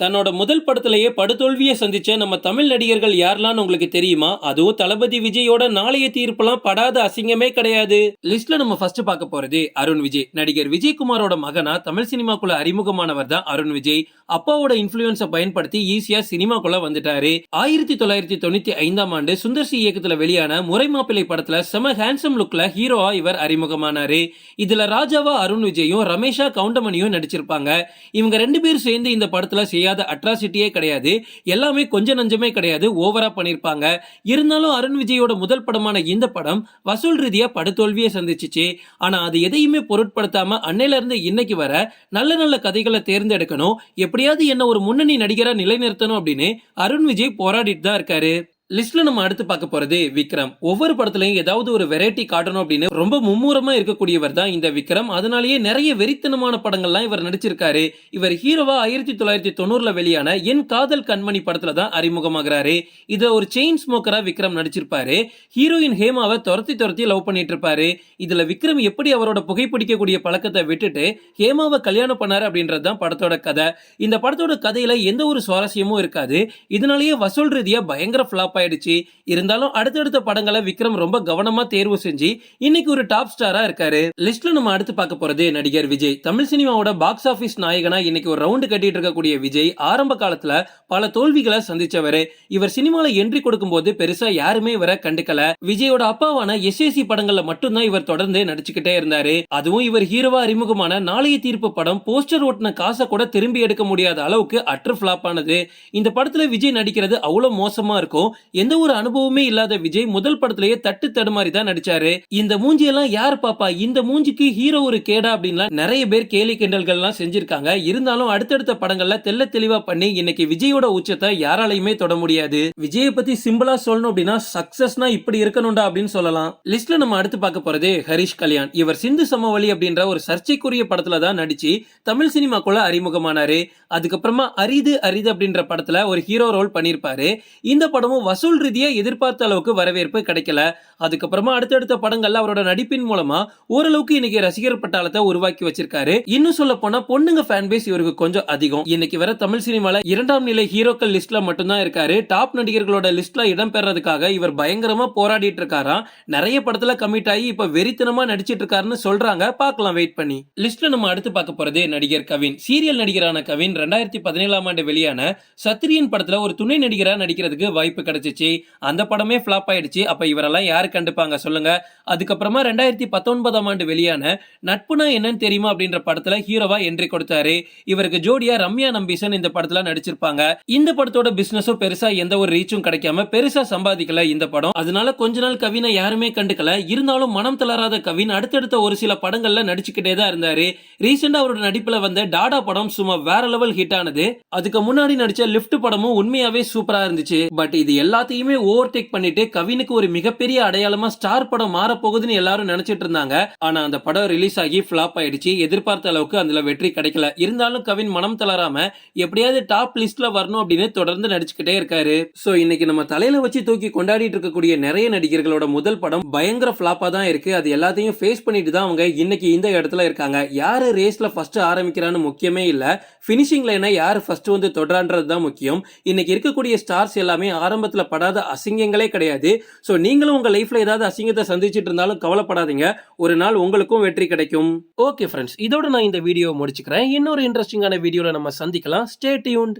தன்னோட முதல் படத்திலேயே படுதோல்வியை சந்திச்ச நம்ம தமிழ் நடிகர்கள் யாரெல்லாம் உங்களுக்கு தெரியுமா? அதுவும் தளபதி விஜயோட நாளைய தீர்ப்புலாம் படாத அசிங்கமே கிடையாது. லிஸ்ட்ல நம்ம ஃபர்ஸ்ட் பார்க்க போறது அருண் விஜய். நடிகர் விஜயகுமாரோட மகனா தமிழ் சினிமாக்குள்ள அறிமுகமானவர் தான் அருண் விஜய். அப்பாவோட இன்ஃபுளுன்ஸை பயன்படுத்தி ஈஸியா சினிமாக்குள்ள வந்துட்டாரு. 1995ஆம் ஆண்டு சுந்தர் சி இயக்கத்துல வெளியான முறை மாப்பிள்ளை படத்துல செம ஹேண்ட்ஸம் லுக்ல ஹீரோவா இவர் அறிமுகமானாரு. இதுல ராஜாவா அருண் விஜயும் ரமேஷா கவுண்டமணியும் நடிச்சிருப்பாங்க. இவங்க ரெண்டு பேரும் சேர்ந்து இந்த படத்துல அட்ராசிட்டியே கிடையாது. எல்லாமே கொஞ்சம் நஞ்சமே கிடையாது, ஓவரா பண்ணிருப்பாங்க. இருந்தாலும் அருண் விஜயோட முதல் படமான இந்த படம் வசூல் ரீதியா படுதோல்வியை சந்திச்சிச்சு. ஆனா அது எதையுமே பொருட்படுத்தாம அன்னையில இருந்து இன்னைக்கு வர நல்ல நல்ல கதைகளை தேர்ந்தெடுக்கணும், எப்படியாவது என்ன ஒரு முன்னணி நடிகரா நிலைநிறுத்தணும் அப்படின்னு அருண் விஜய் போராடிட்டு தான் இருக்காரு. லிஸ்ட்ல நம்ம அடுத்து பார்க்க போறது விக்ரம். ஒவ்வொரு படத்துலயும் ஏதாவது ஒரு வெரைட்டி காட்டணும் அப்படின்னு ரொம்ப மும்முரமா இருக்கக்கூடியவர் தான் இந்த விக்ரம். அதனாலேயே நிறைய வெறித்தனமான படங்கள்லாம் இவர் நடிச்சிருக்காரு. இவர் ஹீரோவா 1990ல வெளியான என் காதல் கண்மணி படத்துல தான் அறிமுகமாகிறாரு. இதுல ஒரு செயின் ஸ்மோக்கரா விக்ரம் நடிச்சிருப்பாரு. ஹீரோயின் ஹேமாவை துரத்தி லவ் பண்ணிட்டு இருப்பாரு. இதுல விக்ரம் எப்படி அவரோட புகைப்பிடிக்கக்கூடிய பழக்கத்தை விட்டுட்டு ஹேமாவை கல்யாணம் பண்ணாரு அப்படின்றது தான் படத்தோட கதை. இந்த படத்தோட கதையில எந்த ஒரு சுவாரஸ்யமும் இருக்காது. இதனாலேயே வசூல் ரீதியா பயங்கர ஃபிளாப் ஆயிடுச்சு. இருந்தாலும் அடுத்தடுத்த படங்களை விக்ரம் ரொம்ப கவனமா தேர்வு செஞ்சு இன்னைக்கு ஒரு டாப் ஸ்டாரா இருக்காரு. லிஸ்ட்ல நம்ம அடுத்து பார்க்க போறது நடிகர் விஜய். தமிழ் சினிமாவோட பாக்ஸ் ஆபீஸ் நாயகனா இன்னைக்கு ஒரு ரவுண்ட் கட்டிட்டு இருக்கக்கூடிய விஜய் ஆரம்ப காலத்துல பல தோல்விகளை சந்திச்சவரு. இவர் சினிமால என்ட்ரி கொடுக்கும் போது பெருசா யாருமே இவரை கண்டுக்கல. விஜயோட அப்பாவான எஸ்ஏசி படங்கள்ல மட்டும்தான் இவர் தொடர்ந்து நடிச்சுக்கிட்டே இருந்தாரு. அதுவும் இவர் ஹீரோவா அறிமுகமான நாளைய தீர்ப்பு படம் போஸ்டர் ஓட்டின காசை கூட திரும்பி எடுக்க முடியாத அளவுக்கு அற்று பிளாப் ஆனது. இந்த படத்துல விஜய் நடிக்கிறது அவ்வளவு மோசமா இருக்கும். எந்த ஒரு அனுபவமே இல்லாத விஜய் முதல் படத்திலேயே தட்டு தடுமாறி தான் நடிச்சாரு. இந்த மூஞ்சியெல்லாம் யார் பாப்பா, இந்த மூஞ்சிக்கு ஹீரோ ஒரு கேடா அப்படின்னு நிறைய பேர் கேலி கிண்டல்கள்லாம் செஞ்சிருக்காங்க. இருந்தாலும் அடுத்தடுத்த படங்கள்ல தெல்ல தெளிவா பண்ணி இன்னைக்கு விஜயோட உச்சத்தை யாராலையுமே தொட முடியாது. விஜயை பத்தி சிம்பிளா சொல்லணும் அப்படின்னா சக்சஸ்னா இப்படி இருக்கணும்டா அப்படின்னு சொல்லலாம். லிஸ்ட்ல நம்ம அடுத்து பார்க்க போறது ஹரிஷ் கல்யாண். இவர் சிந்து சமவெளி அப்படின்ற ஒரு சர்ச்சைக்குரிய படத்துல தான் நடிச்சு தமிழ் சினிமாக்குள்ள அறிமுகமானாரு. அதுக்கப்புறமா அரிது அரிது அப்படின்ற படத்துல ஒரு ஹீரோ ரோல் பண்ணிருப்பாரு. இந்த படமும் வசூல் ரீதியா எதிர்பார்த்த அளவுக்கு வரவேற்பு கிடைக்கல. அதுக்கப்புறமா அடுத்தடுத்த படங்கள்ல அவரோட நடிப்பின் மூலமா ஓரளவுக்கு இன்னைக்கு ரசிகர் பட்டாளத்தை உருவாக்கி வச்சிருக்காரு. இன்னும் சொல்ல போனா பொண்ணுங்க ஃபேன் பேஸ் இவருக்கு கொஞ்சம் அதிகம். இன்னைக்கு வர தமிழ் சினிமால இரண்டாம் நிலை ஹீரோக்கள் லிஸ்ட்ல மட்டும்தான் இருக்காரு. டாப் நடிகர்களோட லிஸ்ட்ல இடம் பெறதுக்காக இவர் பயங்கரமா போராடிட்டு இருக்காராம். நிறைய படத்துல கமிட் ஆகி இப்ப வெறித்தனமா நடிச்சிட்டு இருக்காருன்னு சொல்றாங்க. பார்க்கலாம் வெயிட் பண்ணி. லிஸ்ட்ல நம்ம அடுத்து பார்க்க போறது நடிகர் கவின். சீரியல் நடிகரான கவின் 2017ஆம் ஆண்டு வெளியான சத்திரியன் படத்துல ஒரு துணை நடிகரா நடிக்கிறதுக்கு வாய்ப்பு கிடைச்சிச்சு. அந்த படமே ஃபிளாப் ஆயிடுச்சு. அப்ப இவரெல்லாம் யாரு கண்டுப்பாங்க சொல்லுங்க. அதுக்கப்புறமா 2019ஆம் ஆண்டு வெளியான நட்புனா என்னன்னு தெரியுமா அப்படின்ற படத்துல ஹீரோவா என்ட்ரி கொடுத்தாரு. இவருக்கு ஜோடியா ரம்யா நம்பீசன் இந்த படத்துல நடிச்சிருப்பாங்க. இந்த படத்தோட பிசினஸும் பெருசா எந்த ஒரு ரீச்சும் கிடைக்காம பெருசா சம்பாதிக்கல இந்த படம். அதனால கொஞ்ச நாள் கவினை யாருமே கண்டுக்கல. இருந்தாலும் மனம் தளராத கவின் அடுத்தடுத்த ஒரு சில படங்கள்ல நடிச்சுக்கிட்டே தான் இருந்தாரு. ரீசெண்டா அவரோட நடிப்புல வந்த டாடா படம் சும்மா வேற லெவல் ஹிட் ஆனது. அதுக்கு முன்னாடி நடிச்ச லிப்ட் படமும் உண்மையாவே சூப்பரா இருந்துச்சு. பட் இது எல்லாத்தையுமே ஓவர்டேக் பண்ணிட்டு கவினுக்கு ஒரு மிகப்பெரிய அடையாளமா ஸ்டார் படம் மாற போகுதுன்னு எல்லாரும் நினைச்சிட்டு இருந்தாங்க. ஆனா அந்த படம் ரிலீஸ் ஆகி ஃபிளாப் ஆயிடுச்சு. எதிர்பார்த்த அளவுக்கு அதுல வெற்றி கிடைக்கல. இருந்தாலும் கவின் மனம் தளராம எப்படியாவது டாப் லிஸ்ட்ல வரணும் அப்படின்னு தொடர்ந்து நடிச்சுக்கிட்டே இருக்காரு. சோ இன்னைக்கு நம்ம தலையில வச்சு தூக்கி கொண்டாடிட்டு இருக்கக்கூடிய நிறைய நடிகர்களோட முதல் படம் பயங்கர ஃபிளாப்பா தான் இருக்கு. அது எல்லாத்தையும் ஃபேஸ் பண்ணிட்டு தான் அவங்க இன்னைக்கு இந்த இடத்துல இருக்காங்க. யாரு ரேஸ்ல ஃபர்ஸ்ட் ஆரம்பிக்கிறான்னு முக்கியமே இல்ல, பினிஷிங் லைனை யாரு ஃபர்ஸ்ட் வந்து தொடரான்றது தான் முக்கியம். இன்னைக்கு இருக்கக்கூடிய ஸ்டார்ஸ் எல்லாமே ஆரம்பத்துல படாத அசிங்கங்களே கிடையாது. சோ நீங்களும் உங்க லைஃப்ல ஏதாவது அசிங்கத்தை சந்திச்சிட்டு இருந்தாலும் கவலைப்படாதீங்க, ஒரு நாள் உங்களுக்கும் வெற்றி கிடைக்கும். ஓகே ஃப்ரெண்ட்ஸ், இதோட நான் இந்த வீடியோ முடிச்சுக்கிறேன். இன்னொரு இன்ட்ரெஸ்டிங்கான வீடியோல நம்ம சந்திக்கலாம். Stay tuned.